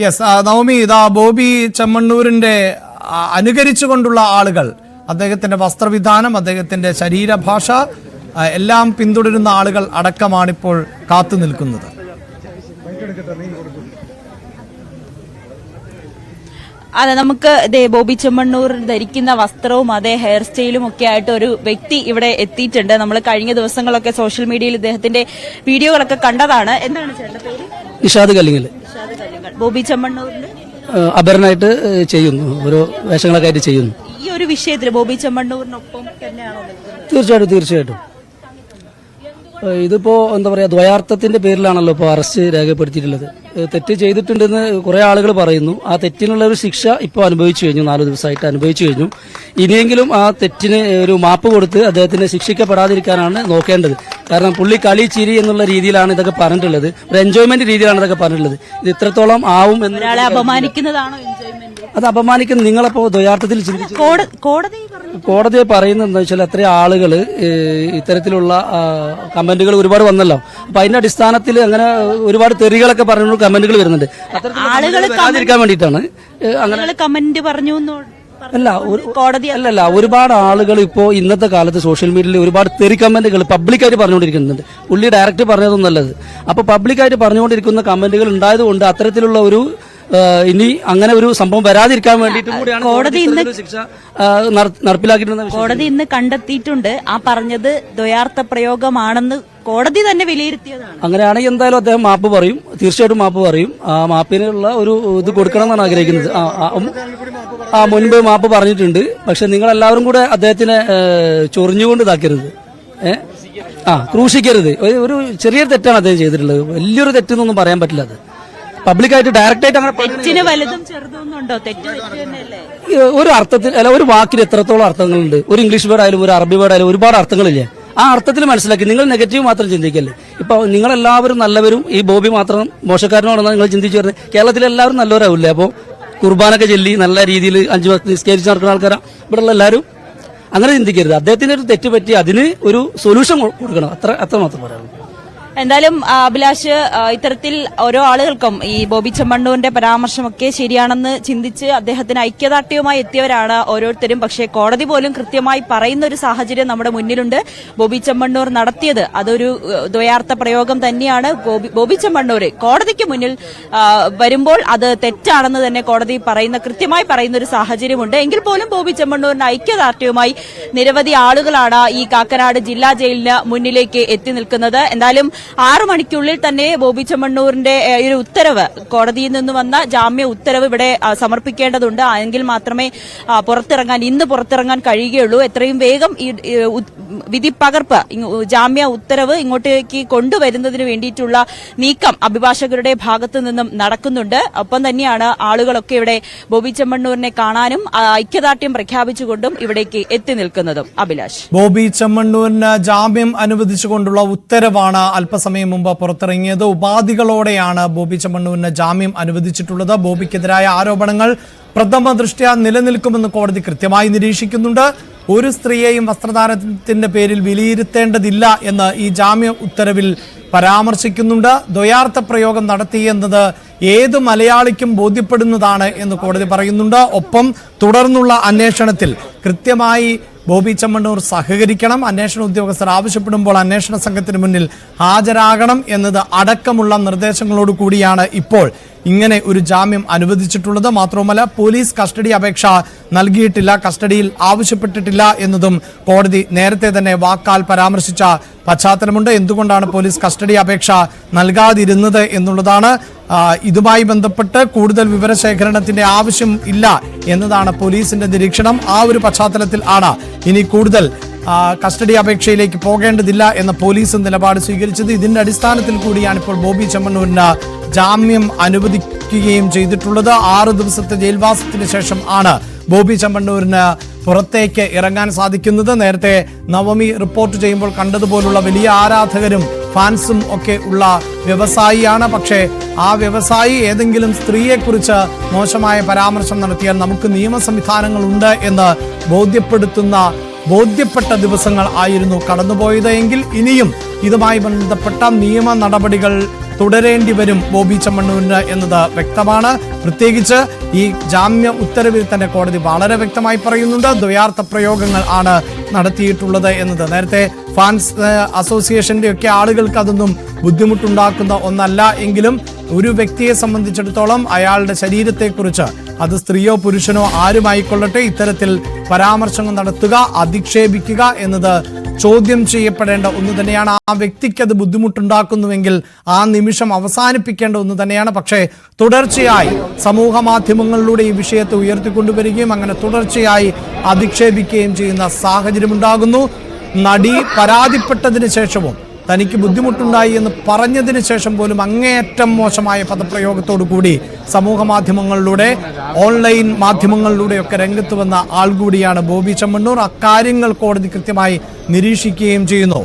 Yes, Navami, ഇതാ ബോബി ചെമ്മണ്ണൂരിന്റെ അനുകരിച്ചുകൊണ്ടുള്ള ആളുകൾ, അദ്ദേഹത്തിന്റെ വസ്ത്രവിധാനം, അദ്ദേഹത്തിന്റെ ശരീരഭാഷ എല്ലാം പിന്തുടരുന്ന ആളുകൾ അടക്കമാണിപ്പോൾ കാത്തു നിൽക്കുന്നത്. അതെ, നമുക്ക് ബോബി ചെമ്മണ്ണൂർ ധരിക്കുന്ന വസ്ത്രവും അതേ ഹെയർ സ്റ്റൈലും ഒക്കെ ആയിട്ട് ഒരു വ്യക്തി ഇവിടെ എത്തിയിട്ടുണ്ട്. നമ്മൾ കഴിഞ്ഞ ദിവസങ്ങളൊക്കെ സോഷ്യൽ മീഡിയയിൽ ഇദ്ദേഹത്തിന്റെ വീഡിയോകളൊക്കെ കണ്ടതാണ്. എന്താണ് ചേട്ടന്റെ പേര്? ഇഷാദ് കല്ലിങ്ങൽ. ബോബി ചെമ്മണ്ണൂരിന് അപരനായിട്ട് ചെയ്യുന്നു, ഓരോ വേഷങ്ങളൊക്കെ ആയിട്ട് ചെയ്യുന്നു. ഈ ഒരു വിഷയത്തിൽ ബോബി ചെമ്മണ്ണൂരിനൊപ്പം തന്നെയാണോ? തീർച്ചയായിട്ടും. ഇതിപ്പോ എന്താ പറയാ, ദ്വയാർത്ഥത്തിന്റെ പേരിലാണല്ലോ ഇപ്പോൾ അറസ്റ്റ് രേഖപ്പെടുത്തിയിട്ടുള്ളത്. തെറ്റ് ചെയ്തിട്ടുണ്ടെന്ന് കുറെ ആളുകൾ പറയുന്നു. ആ തെറ്റിനുള്ള ഒരു ശിക്ഷ ഇപ്പോൾ അനുഭവിച്ചു കഴിഞ്ഞു, 4 ദിവസമായിട്ട് അനുഭവിച്ചു കഴിഞ്ഞു. ഇനിയെങ്കിലും ആ തെറ്റിന് ഒരു മാപ്പ് കൊടുത്ത് അദ്ദേഹത്തിന് ശിക്ഷിക്കപ്പെടാതിരിക്കാനാണ് നോക്കേണ്ടത്. കാരണം പുള്ളി കളി ചിരി എന്നുള്ള രീതിയിലാണ് ഇതൊക്കെ പറഞ്ഞിട്ടുള്ളത്, ഒരു എൻജോയ്മെന്റ് രീതിയിലാണ് ഇതൊക്കെ പറഞ്ഞിട്ടുള്ളത്. ഇത് ഇത്രത്തോളം ആവും എന്ന് അപമാനിക്കുന്നതാണോ എൻജോയ്മെന്റ്? അത് അപമാനിക്കുന്നത്. നിങ്ങളപ്പോ ദ്വയാർത്ഥത്തിൽ ചിന്തിച്ചു കോടതിയെ പറയുന്നത് എന്താ വെച്ചാൽ, അത്രയും ആളുകൾ ഇത്തരത്തിലുള്ള കമന്റുകൾ ഒരുപാട് വന്നല്ലോ. അപ്പൊ അതിന്റെ അടിസ്ഥാനത്തിൽ അങ്ങനെ ഒരുപാട് തെറികളൊക്കെ പറഞ്ഞു കമന്റുകൾ വരുന്നുണ്ട്. വരാതിരിക്കാൻ വേണ്ടിയിട്ടാണ് അങ്ങനെ കമന്റ് പറഞ്ഞു. അല്ലല്ല, ഒരുപാട് ആളുകൾ ഇപ്പോ ഇന്നത്തെ കാലത്ത് സോഷ്യൽ മീഡിയയിൽ ഒരുപാട് തെറി കമന്റുകൾ പബ്ലിക്കായിട്ട് പറഞ്ഞുകൊണ്ടിരിക്കുന്നുണ്ട്. പുള്ളി ഡയറക്റ്റ് പറഞ്ഞതൊന്നല്ലത്. അപ്പൊ പബ്ലിക്കായിട്ട് പറഞ്ഞുകൊണ്ടിരിക്കുന്ന കമന്റുകൾ ഉണ്ടായതുകൊണ്ട് അത്തരത്തിലുള്ള ഒരു ഇനി അങ്ങനെ ഒരു സംഭവം വരാതിരിക്കാൻ വേണ്ടിയിട്ടും കൂടിയാണ് കോടതി ശിക്ഷ നടപ്പിലാക്കിയിട്ടുള്ള കോടതി ഇന്ന് കണ്ടെത്തിയിട്ടുണ്ട്. ആ പറഞ്ഞത് ദ്വയാർത്ഥ പ്രയോഗമാണെന്ന് കോടതി തന്നെ വിലയിരുത്തിയതാണ്. അങ്ങനെയാണെങ്കിൽ എന്തായാലും അദ്ദേഹം മാപ്പ് പറയും, തീർച്ചയായിട്ടും മാപ്പ് പറയും. ആ മാപ്പിനുള്ള ഒരു ഇത് കൊടുക്കണം എന്നാണ് ആഗ്രഹിക്കുന്നത്. മുൻപ് മാപ്പ് പറഞ്ഞിട്ടുണ്ട്. പക്ഷെ നിങ്ങൾ എല്ലാവരും കൂടെ അദ്ദേഹത്തിനെ ചൊറിഞ്ഞുകൊണ്ട് ഇതാക്കരുത്, ക്രൂശിക്കരുത്. ഒരു ചെറിയൊരു തെറ്റാണ് അദ്ദേഹം ചെയ്തിട്ടുള്ളത്. വലിയൊരു തെറ്റെന്നൊന്നും പറയാൻ പറ്റില്ല. അത് പബ്ലിക്കായിട്ട് ഡയറക്റ്റായിട്ട് അങ്ങനെ ഒരു അർത്ഥത്തിൽ അല്ല, ഒരു വാക്കിൽ എത്രത്തോളം അർത്ഥങ്ങളുണ്ട്. ഒരു ഇംഗ്ലീഷ് വേർഡ് ആയാലും ഒരു അറബി വേർഡ് ആയാലും ഒരുപാട് അർത്ഥങ്ങളില്ലേ. ആ അർത്ഥത്തിൽ മനസ്സിലാക്കി നിങ്ങൾ നെഗറ്റീവ് മാത്രം ചിന്തിക്കല്ലേ. ഇപ്പൊ നിങ്ങളെല്ലാവരും നല്ലവരും, ഈ ബോബി മാത്രം മോശക്കാരനാണെന്ന് നിങ്ങൾ ചിന്തിച്ചു വരുന്നത്. കേരളത്തിലെ എല്ലാവരും നല്ലവരാവില്ലേ? അപ്പോൾ കുർബാനൊക്കെ ചൊല്ലി നല്ല രീതിയിൽ 5 വക്ത് നിസ്കരിച്ച് നടക്കുന്ന ആൾക്കാരാ ഇവിടെയുള്ള എല്ലാവരും. അങ്ങനെ ചിന്തിക്കരുത്. അദ്ദേഹത്തിന് ഒരു തെറ്റ് പറ്റി അതിന് ഒരു സൊല്യൂഷൻ കൊടുക്കണം, അത്ര മാത്രം പറയാനുള്ളൂ. എന്തായാലും അഭിലാഷ്, ഇത്തരത്തിൽ ഓരോ ആളുകൾക്കും ഈ ബോബി ചെമ്മണ്ണൂരിന്റെ പരാമർശമൊക്കെ ശരിയാണെന്ന് ചിന്തിച്ച് അദ്ദേഹത്തിന് ഐക്യദാർഢ്യവുമായി എത്തിയവരാണ് ഓരോരുത്തരും. പക്ഷേ കോടതി പോലും കൃത്യമായി പറയുന്ന ഒരു സാഹചര്യം നമ്മുടെ മുന്നിലുണ്ട്. ബോബി ചെമ്മണ്ണൂർ നടത്തിയത് അതൊരു ദ്വയാർത്ഥ പ്രയോഗം തന്നെയാണ്. ബോബി ചെമ്മണ്ണൂർ കോടതിക്ക് മുന്നിൽ വരുമ്പോൾ അത് തെറ്റാണെന്ന് തന്നെ കോടതി കൃത്യമായി പറയുന്ന ഒരു സാഹചര്യമുണ്ട്. എങ്കിൽ പോലും ബോബി ചെമ്മണ്ണൂരിന്റെ ഐക്യദാർഢ്യവുമായി നിരവധി ആളുകളാണ് ഈ കാക്കനാട് ജില്ലാ ജയിലിന് മുന്നിലേക്ക് എത്തി നിൽക്കുന്നത്. എന്തായാലും 6 മണിക്കുള്ളിൽ തന്നെ ബോബി ചെമ്മണ്ണൂരിന്റെ ഒരു ഉത്തരവ്, കോടതിയിൽ നിന്ന് വന്ന ജാമ്യ ഉത്തരവ് ഇവിടെ സമർപ്പിക്കേണ്ടതുണ്ട്. എങ്കിൽ മാത്രമേ ഇന്ന് പുറത്തിറങ്ങാൻ കഴിയുകയുള്ളൂ. എത്രയും വേഗം ഈ വിധി പകർപ്പ്, ജാമ്യ ഉത്തരവ് ഇങ്ങോട്ടേക്ക് കൊണ്ടുവരുന്നതിന് വേണ്ടിയിട്ടുള്ള നീക്കം അഭിഭാഷകരുടെ ഭാഗത്തു നിന്നും നടക്കുന്നുണ്ട്. ഒപ്പം തന്നെയാണ് ആളുകളൊക്കെ ഇവിടെ ബോബി ചെമ്മണ്ണൂരിനെ കാണാനും ഐക്യദാർഢ്യം പ്രഖ്യാപിച്ചുകൊണ്ടും ഇവിടേക്ക് എത്തി നിൽക്കുന്നതും. അഭിലാഷ്, ബോബി ചെമ്മണ്ണൂരിന് ജാമ്യം അനുവദിച്ചുകൊണ്ടുള്ള ഉത്തരവാണ് അല്പസമയം മുമ്പ് പുറത്തിറങ്ങിയത്. ഉപാധികളോടെയാണ് ബോബി ചെമ്മണ്ണൂരിന് ജാമ്യം അനുവദിച്ചിട്ടുള്ളത്. ബോബിക്കെതിരായ ആരോപണങ്ങൾ പ്രഥമ ദൃഷ്ട്യാ നിലനിൽക്കുമെന്ന് കോടതി കൃത്യമായി നിരീക്ഷിക്കുന്നുണ്ട്. ഒരു സ്ത്രീയെയും വസ്ത്രധാരണത്തിന്റെ പേരിൽ വിലയിരുത്തേണ്ടതില്ല എന്ന് ഈ ജാമ്യ ഉത്തരവിൽ പരാമർശിക്കുന്നുണ്ട്. ദ്വയാർത്ഥ പ്രയോഗം നടത്തിയെന്നത് ഏത് മലയാളിക്കും ബോധ്യപ്പെടുന്നതാണ് എന്ന് കോടതി പറയുന്നുണ്ട്. ഒപ്പം തുടർന്നുള്ള അന്വേഷണത്തിൽ കൃത്യമായി ബോബി ചെമ്മണ്ണൂർ സഹകരിക്കണം, അന്വേഷണ ഉദ്യോഗസ്ഥർ ആവശ്യപ്പെടുമ്പോൾ അന്വേഷണ സംഘത്തിന് മുന്നിൽ ഹാജരാകണം എന്നത് അടക്കമുള്ള നിർദ്ദേശങ്ങളോട് കൂടിയാണ് ഇപ്പോൾ ഇങ്ങനെ ഒരു ജാമ്യം അനുവദിച്ചിട്ടുള്ളത്. മാത്രവുമല്ല, പോലീസ് കസ്റ്റഡി അപേക്ഷ നൽകിയിട്ടില്ല, കസ്റ്റഡിയിൽ ആവശ്യപ്പെട്ടിട്ടില്ല എന്നതും കോടതി നേരത്തെ തന്നെ വാക്കാൽ പരാമർശിച്ച പശ്ചാത്തലമുണ്ട്. എന്തുകൊണ്ടാണ് പോലീസ് കസ്റ്റഡി അപേക്ഷ നൽകാതിരുന്നത് എന്നുള്ളതാണ്. ഇതുമായി ബന്ധപ്പെട്ട് കൂടുതൽ വിവരശേഖരണത്തിന്റെ ആവശ്യം ഇല്ല എന്നതാണ് പോലീസിന്റെ നിരീക്ഷണം. ആ ഒരു പശ്ചാത്തലത്തിൽ ആണ് ഇനി കൂടുതൽ കസ്റ്റഡി അപേക്ഷയിലേക്ക് പോകേണ്ടതില്ല എന്ന പോലീസ് നിലപാട് സ്വീകരിച്ചത്. ഇതിന്റെ അടിസ്ഥാനത്തിൽ കൂടിയാണ് ഇപ്പോൾ ബോബി ചെമ്മണ്ണൂരിന് ജാമ്യം അനുവദിക്കുകയും ചെയ്തിട്ടുള്ളത്. 6 ദിവസത്തെ ജയിൽവാസത്തിന് ശേഷം ആണ് ബോബി ചെമ്മണ്ണൂരിന് പുറത്തേക്ക് ഇറങ്ങാൻ സാധിക്കുന്നത്. നേരത്തെ നവമി റിപ്പോർട്ട് ചെയ്യുമ്പോൾ കണ്ടതുപോലുള്ള വലിയ ആരാധകരും ഫാൻസും ഒക്കെ ഉള്ള വ്യവസായിയാണ്. പക്ഷേ ആ വ്യവസായി ഏതെങ്കിലും സ്ത്രീയെക്കുറിച്ച് മോശമായ പരാമർശം നടത്തിയാൽ നമുക്ക് നിയമ സംവിധാനങ്ങളുണ്ട് എന്ന് ബോധ്യപ്പെട്ട ദിവസങ്ങൾ ആയിരുന്നു കടന്നുപോയത്. എങ്കിൽ ഇനിയും ഇതുമായി ബന്ധപ്പെട്ട നിയമ നടപടികൾ തുടരേണ്ടി വരും ബോബി ചെമ്മണ്ണൂരിന് എന്നത് വ്യക്തമാണ്. പ്രത്യേകിച്ച് ഈ ജാമ്യ ഉത്തരവിൽ തന്നെ കോടതി വളരെ വ്യക്തമായി പറയുന്നുണ്ട് ദ്വയാർത്ഥ പ്രയോഗങ്ങൾ ആണ് നടത്തിയിട്ടുള്ളത് എന്നത്. നേരത്തെ ഫാൻസ് അസോസിയേഷന്റെ ഒക്കെ ആളുകൾക്ക് അതൊന്നും ബുദ്ധിമുട്ടുണ്ടാക്കുന്ന ഒന്നല്ല എങ്കിലും ഒരു വ്യക്തിയെ സംബന്ധിച്ചിടത്തോളം അയാളുടെ ശരീരത്തെക്കുറിച്ച് അത് സ്ത്രീയോ പുരുഷനോ ആരുമായിക്കൊള്ളട്ടെ ഇത്തരത്തിൽ പരാമർശങ്ങൾ നടത്തുക, അധിക്ഷേപിക്കുക എന്നത് ചോദ്യം ചെയ്യപ്പെടേണ്ട ഒന്ന് തന്നെയാണ്. ആ വ്യക്തിക്ക് അത് ബുദ്ധിമുട്ടുണ്ടാക്കുന്നുവെങ്കിൽ ആ നിമിഷം അവസാനിപ്പിക്കേണ്ട ഒന്ന് തന്നെയാണ്. പക്ഷേ തുടർച്ചയായി സമൂഹ മാധ്യമങ്ങളിലൂടെ ഈ വിഷയത്തെ ഉയർത്തിക്കൊണ്ടുവരികയും അങ്ങനെ തുടർച്ചയായി അധിക്ഷേപിക്കുകയും ചെയ്യുന്ന സാഹചര്യമുണ്ടാകുന്നു. നടി പരാതിപ്പെട്ടതിന് ശേഷവും തനിക്ക് ബുദ്ധിമുട്ടുണ്ടായി എന്ന് പറഞ്ഞതിന് ശേഷം പോലും അങ്ങേയറ്റം മോശമായ പദപ്രയോഗത്തോടു കൂടി സമൂഹ മാധ്യമങ്ങളിലൂടെ ഓൺലൈൻ മാധ്യമങ്ങളിലൂടെയൊക്കെ രംഗത്ത് വന്ന ആൾ കൂടിയാണ് ബോബി ചെമ്മണ്ണൂർ. അക്കാര്യങ്ങൾ കോടതി കൃത്യമായി നിരീക്ഷിക്കുകയും ചെയ്യുന്നു.